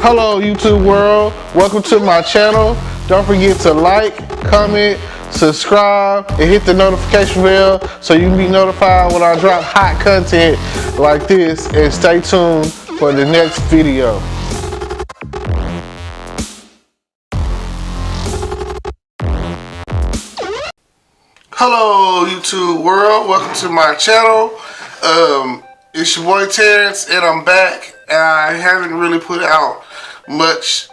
Hello YouTube world, welcome to my channel. Don't forget to like, comment, subscribe, and hit the notification bell so you can be notified when I drop hot content like this, and stay tuned for the next video. Hello YouTube world, welcome to my channel. It's your boy Terrence and I'm back. I haven't really put out much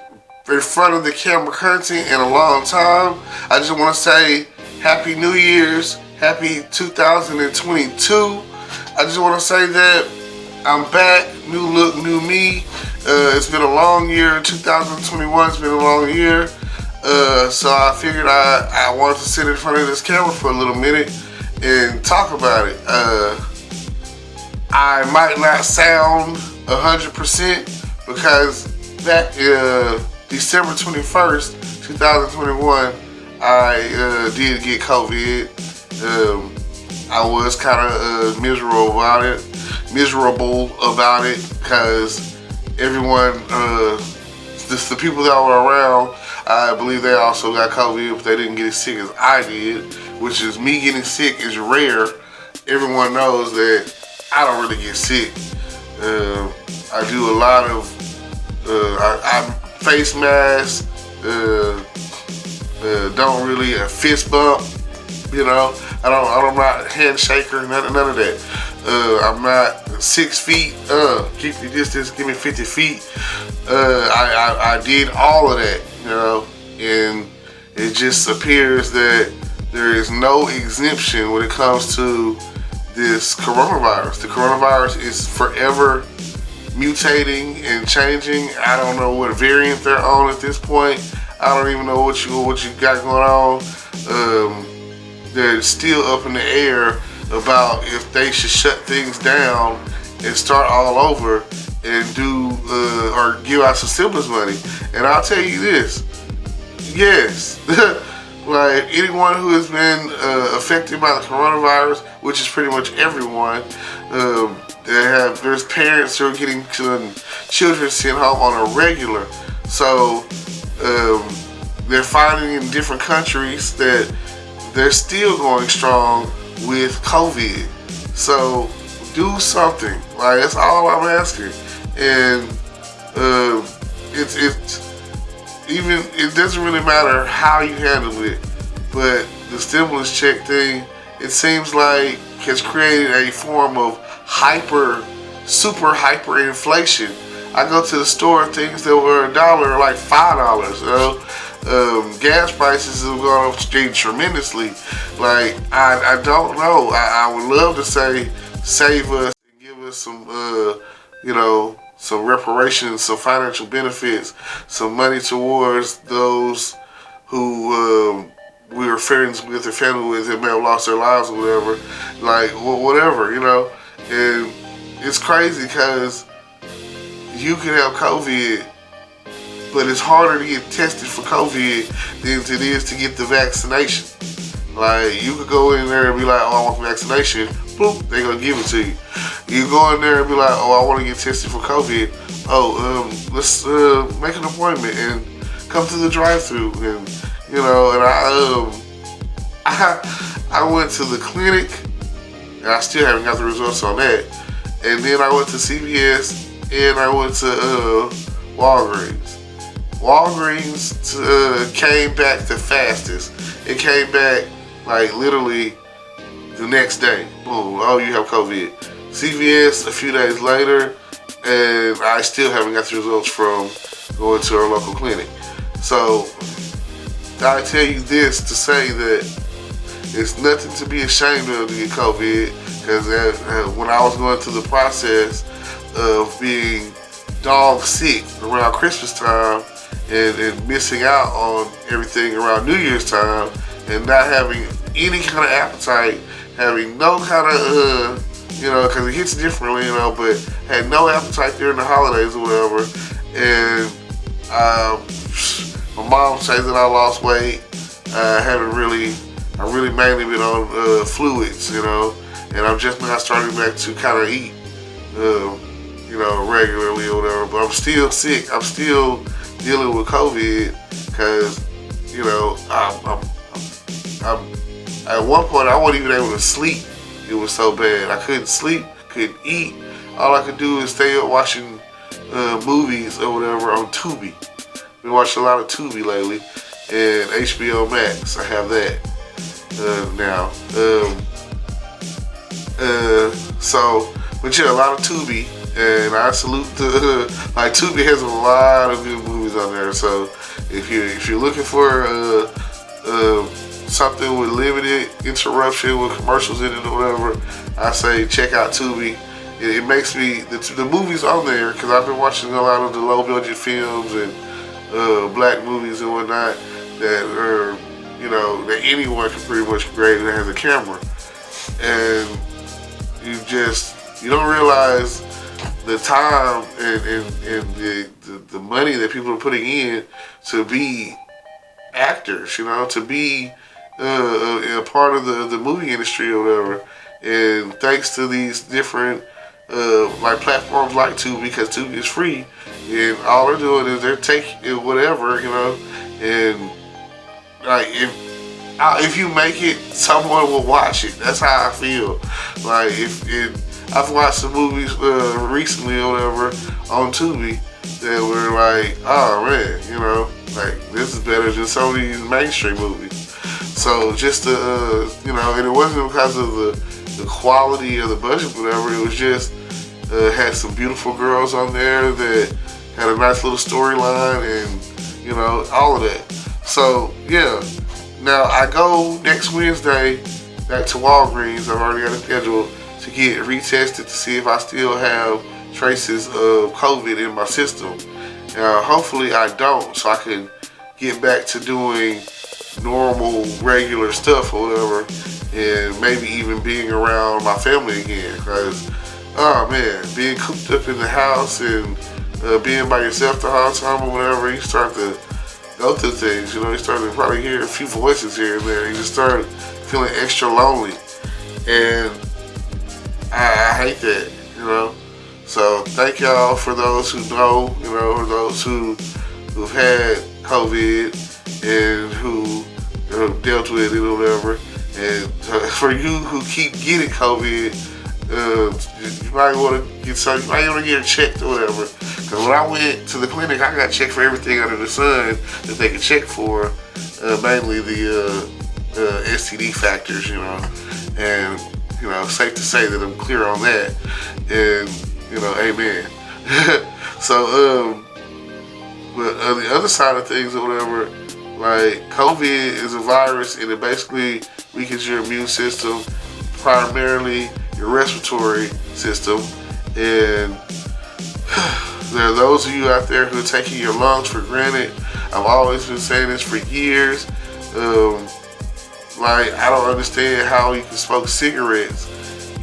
in front of the camera content in a long time. I just want to say Happy New Year's, Happy 2022. I just want to say that I'm back, new look, new me. It's been a long year, 2021's been a long year. So I figured I wanted to sit in front of this camera for a little minute and talk about it. I might not sound 100% because back December 21st, 2021, I did get COVID. I was kind of miserable about it because everyone, the people that were around, I believe they also got COVID, but they didn't get as sick as I did, which is me getting sick is rare. Everyone knows that I don't really get sick. I do a lot of I face masks, don't really a fist bump, you know. I'm not a handshaker, none of that. I'm not 6 feet, keep your distance, give me 50 feet. I did all of that, you know, and it just appears that there is no exemption when it comes to this coronavirus. The coronavirus is forever mutating and changing. I don't know what variant they're on at this point. I don't even know what you got going on. They're still up in the air about if they should shut things down and start all over and do or give out some stimulus money. And I'll tell you this, yes, like anyone who has been affected by the coronavirus, which is pretty much everyone, there's parents who are getting children sent home on a regular. So they're finding in different countries that they're still going strong with COVID. So do something. Like, that's all I'm asking. And it doesn't really matter how you handle it, but the stimulus check thing, it seems like has created a form of super hyper inflation. I go to the store, things that were $1 are like $5, you know? Gas prices have gone up tremendously. Like, I don't know. I would love to say save us and give us some, you know, some reparations, some financial benefits, some money towards those who we were friends with or family with that may have lost their lives or whatever. Like, whatever, you know. And it's crazy because you can have COVID, but it's harder to get tested for COVID than it is to get the vaccination. Like, you could go in there and be like, oh, I want the vaccination. Boop, they're going to give it to you. You go in there and be like, oh, I want to get tested for COVID. Oh, let's make an appointment and come to the drive-thru. And, you know, and I went to the clinic, and I still haven't got the results on that. And then I went to CVS, and I went to Walgreens. Walgreens came back the fastest. It came back like literally the next day. Boom, oh, you have COVID. CVS a few days later, and I still haven't got the results from going to our local clinic. So I tell you this to say that it's nothing to be ashamed of to get COVID, because when I was going through the process of being dog sick around Christmas time and missing out on everything around New Year's time and not having any kind of appetite, having no kind of, you know, because it hits differently, you know, but had no appetite during the holidays or whatever. And my mom says that I lost weight. I really mainly been on fluids, you know, and I'm just now starting back to kind of eat. regularly or whatever. But I'm still sick. I'm still dealing with COVID because, I'm at one point I wasn't even able to sleep. It was so bad. I couldn't sleep, couldn't eat. All I could do is stay up watching movies or whatever on Tubi. Been watching a lot of Tubi lately, and HBO Max. I have that now. But yeah, a lot of Tubi, and I salute like Tubi has a lot of good movies on there. So if you're looking for something with limited interruption with commercials in it or whatever, I say check out Tubi. It makes me the movies on there, because I've been watching a lot of the low budget films and black movies and whatnot that are that anyone can pretty much create that has a camera, and you don't realize the time and the money that people are putting in to be actors, to be a part of the movie industry or whatever. And thanks to these different like platforms like Tubi, because Tubi is free, and all they're doing is they're taking whatever, and like if you make it, someone will watch it. That's how I feel. Like I've watched some movies recently or whatever on Tubi that were like, oh man, like this is better than some of these mainstream movies. So just and it wasn't because of the quality of the budget, whatever. It was just had some beautiful girls on there that had a nice little storyline, and all of that. So yeah, now I go next Wednesday back to Walgreens. I've already got a schedule to get retested to see if I still have traces of COVID in my system. Hopefully I don't, so I can get back to doing normal, regular stuff or whatever, and maybe even being around my family again. Because, oh man, being cooped up in the house and being by yourself the whole time or whatever, you start to go through things. You start to probably hear a few voices here and there. You just start feeling extra lonely, and I hate that. So thank y'all for those who know, or those who've had COVID and who dealt with it or whatever. And for you who keep getting COVID, you might want to get checked or whatever. Because when I went to the clinic, I got checked for everything under the sun that they could check for, mainly the STD factors, and safe to say that I'm clear on that, and amen. So but on the other side of things or whatever, like COVID is a virus, and it basically weakens your immune system, primarily your respiratory system. And there are those of you out there who are taking your lungs for granted. I've always been saying this for years. Like, I don't understand how you can smoke cigarettes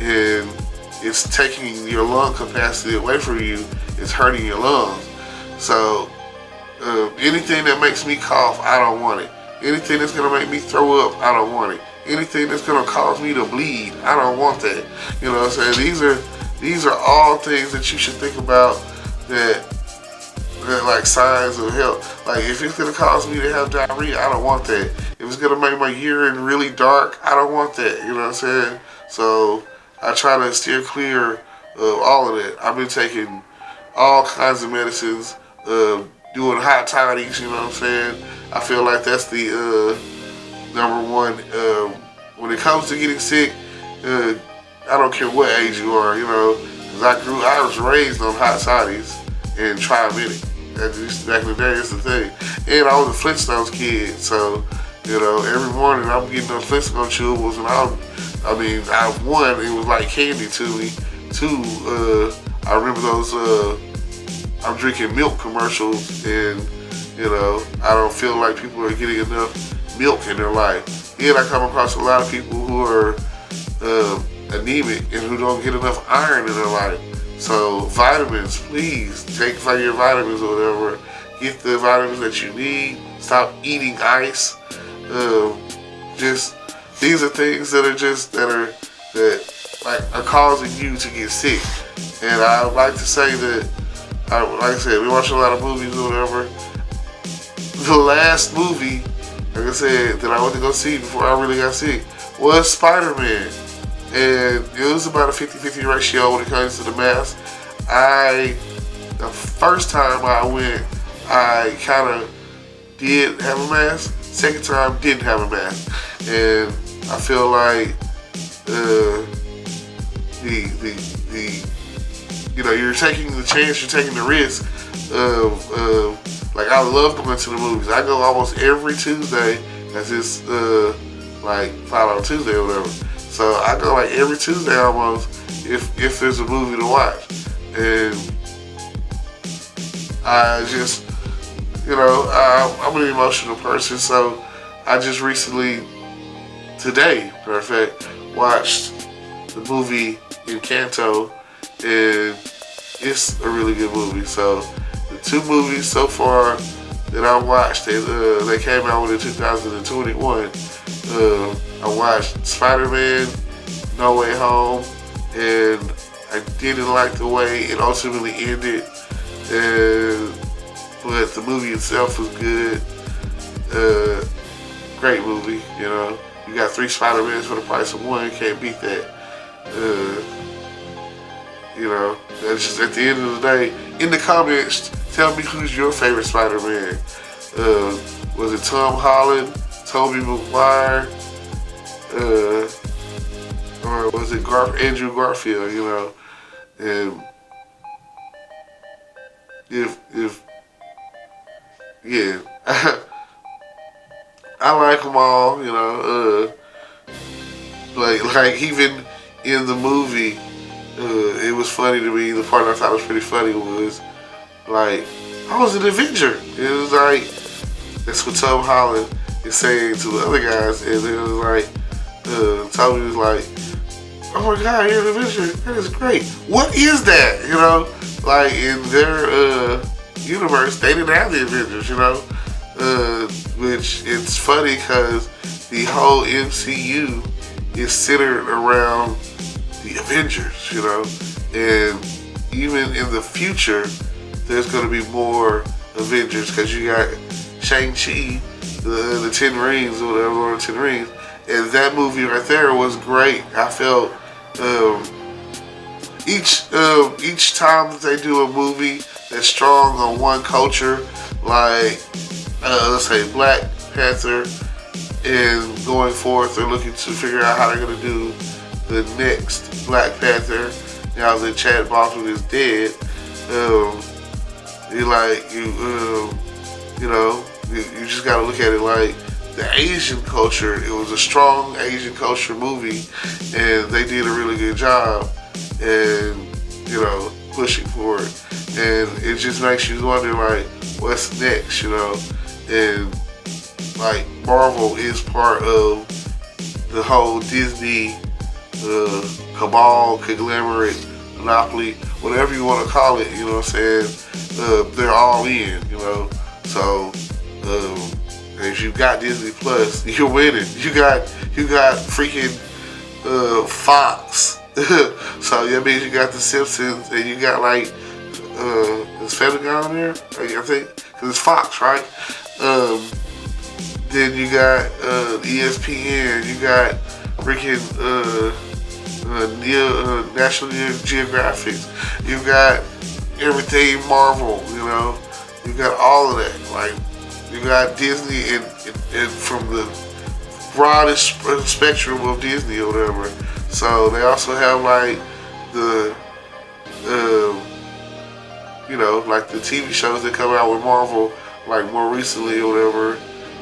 and it's taking your lung capacity away from you. It's hurting your lungs. So anything that makes me cough, I don't want it. Anything that's gonna make me throw up, I don't want it. Anything that's gonna cause me to bleed, I don't want that. You know what I'm saying? These are all things that you should think about that like signs of health. Like, if it's gonna cause me to have diarrhea, I don't want that. If it's gonna make my urine really dark, I don't want that. You know what I'm saying? So I try to steer clear of all of that. I've been taking all kinds of medicines, doing hot toddies, you know what I'm saying? I feel like that's the number one. When it comes to getting sick, I don't care what age you are, because I was raised on hot toddies and Tri-Medic. Back in the day, that's the thing. And I was a Flintstones kid, so every morning I'm getting those Flintstone chewables, and one, it was like candy to me. Two, I remember those. I'm drinking milk commercials, and I don't feel like people are getting enough milk in their life. And I come across a lot of people who are anemic and who don't get enough iron in their life. So vitamins, please take your vitamins or whatever. Get the vitamins that you need. Stop eating ice. These are things that are causing you to get sick. And I would like to say that, like I said, we watch a lot of movies or whatever. The last movie, like I said, that I went to go see before I really got sick was Spider-Man. And it was about a 50-50 ratio when it comes to the mask. The first time I went, I kind of did have a mask. Second time, didn't have a mask. And I feel like you're taking the chance, you're taking the risk of like, I love going to the movies. I go almost every Tuesday, as it's like Follow Tuesday or whatever. So I go like every Tuesday almost if there's a movie to watch. And I just, I'm an emotional person, so I just recently, today, matter of fact, watched the movie Encanto, and it's a really good movie. So the two movies so far that I watched, they came out with in 2021. I watched Spider-Man No Way Home, and I didn't like the way it ultimately ended, but the movie itself was good. Great movie, You got 3 Spider-Mans for the price of 1. Can't beat that. That's just, at the end of the day, in the comments, tell me who's your favorite Spider-Man. Was it Tom Holland, Tobey Maguire, or was it Andrew Garfield, And yeah, I like them all, like even in the movie, it was funny to me. The part I thought was pretty funny was, like, I was an Avenger. It was like, that's what Tom Holland is saying to the other guys, and it was like, Toby was like, oh my God, you're an Avenger. That is great. What is that? Like, in their universe, they didn't have the Avengers, which it's funny because the whole MCU is centered around the Avengers, and even in the future, there's going to be more Avengers because you got Shang-Chi, the 10 Rings or whatever, or 10 Rings, and that movie right there was great. I felt each time that they do a movie that's strong on one culture, like let's say Black Panther, and going forth, they're looking to figure out how they're going to do the next Black Panther. Now that Chad Bosman is dead, you just got to look at it like the Asian culture. It was a strong Asian culture movie, and they did a really good job, and pushing for it. And it just makes you wonder, like, what's next, and like Marvel is part of the whole Disney cabal, conglomerate, monopoly, whatever you want to call it, they're all in, so if you got Disney Plus, you're winning. You got freaking Fox. So that means you got The Simpsons, and you got like is Family on there? I think, because it's Fox, right? Then you got ESPN. You got freaking National Geographic. You got everything Marvel. You got all of that. Like, you got Disney, and from the broadest spectrum of Disney or whatever. So they also have like the like the TV shows that come out with Marvel, like more recently or whatever,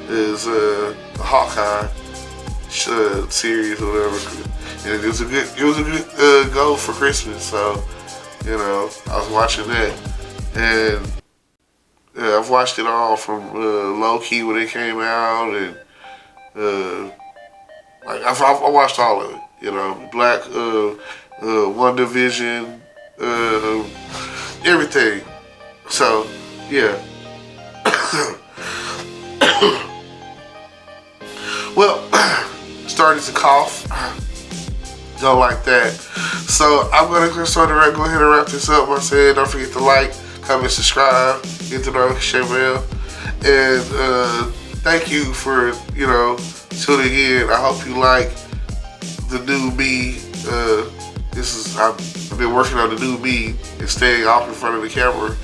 is the Hawkeye series or whatever. And it was a good go for Christmas. So I was watching that, and I've watched it all from Low Key when it came out, and like I watched all of it. Black, WandaVision, everything. So yeah. Well, started to cough. don't like that. So I'm gonna go ahead and wrap this up by saying, don't forget to like, comment, subscribe, hit the notification bell, and thank you for tuning in. I hope you like the new me. I've been working on the new me and staying off in front of the camera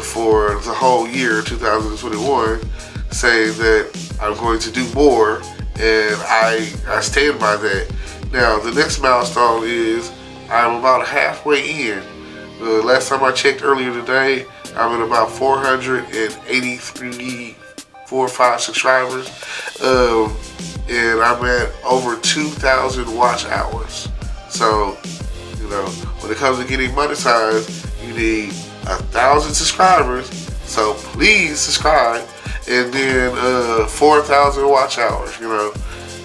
for the whole year 2021, saying that I'm going to do more, and I stand by that. Now the next milestone is I'm about halfway in. Last time I checked earlier today, I'm at about 483, 4 or 5 subscribers, and I'm at over 2,000 watch hours. So, when it comes to getting monetized, you need 1,000 subscribers. So please subscribe, and then 4,000 watch hours.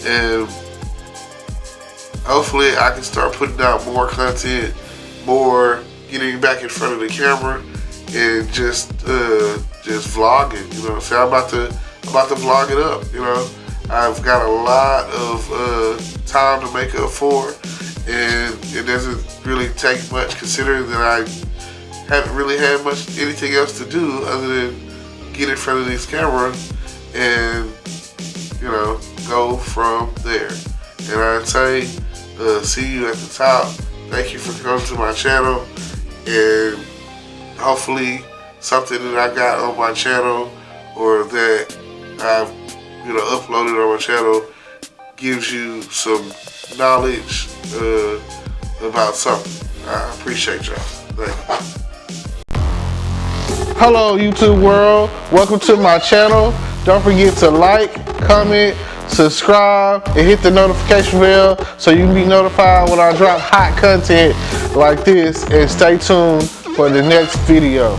And hopefully I can start putting out more content, more getting back in front of the camera, and just vlogging. So I'm about to vlog it up. I've got a lot of time to make up for, and it doesn't really take much, considering that I haven't really had anything else to do other than get in front of these cameras and go from there. And I'd say see you at the top. Thank you for coming to my channel, and hopefully something that I got on my channel or that I've uploaded on my channel gives you some knowledge about something. I appreciate y'all. Thank you. Hello YouTube world, welcome to my channel. Don't forget to like, comment, subscribe, and hit the notification bell so you can be notified when I drop hot content like this, and stay tuned for the next video.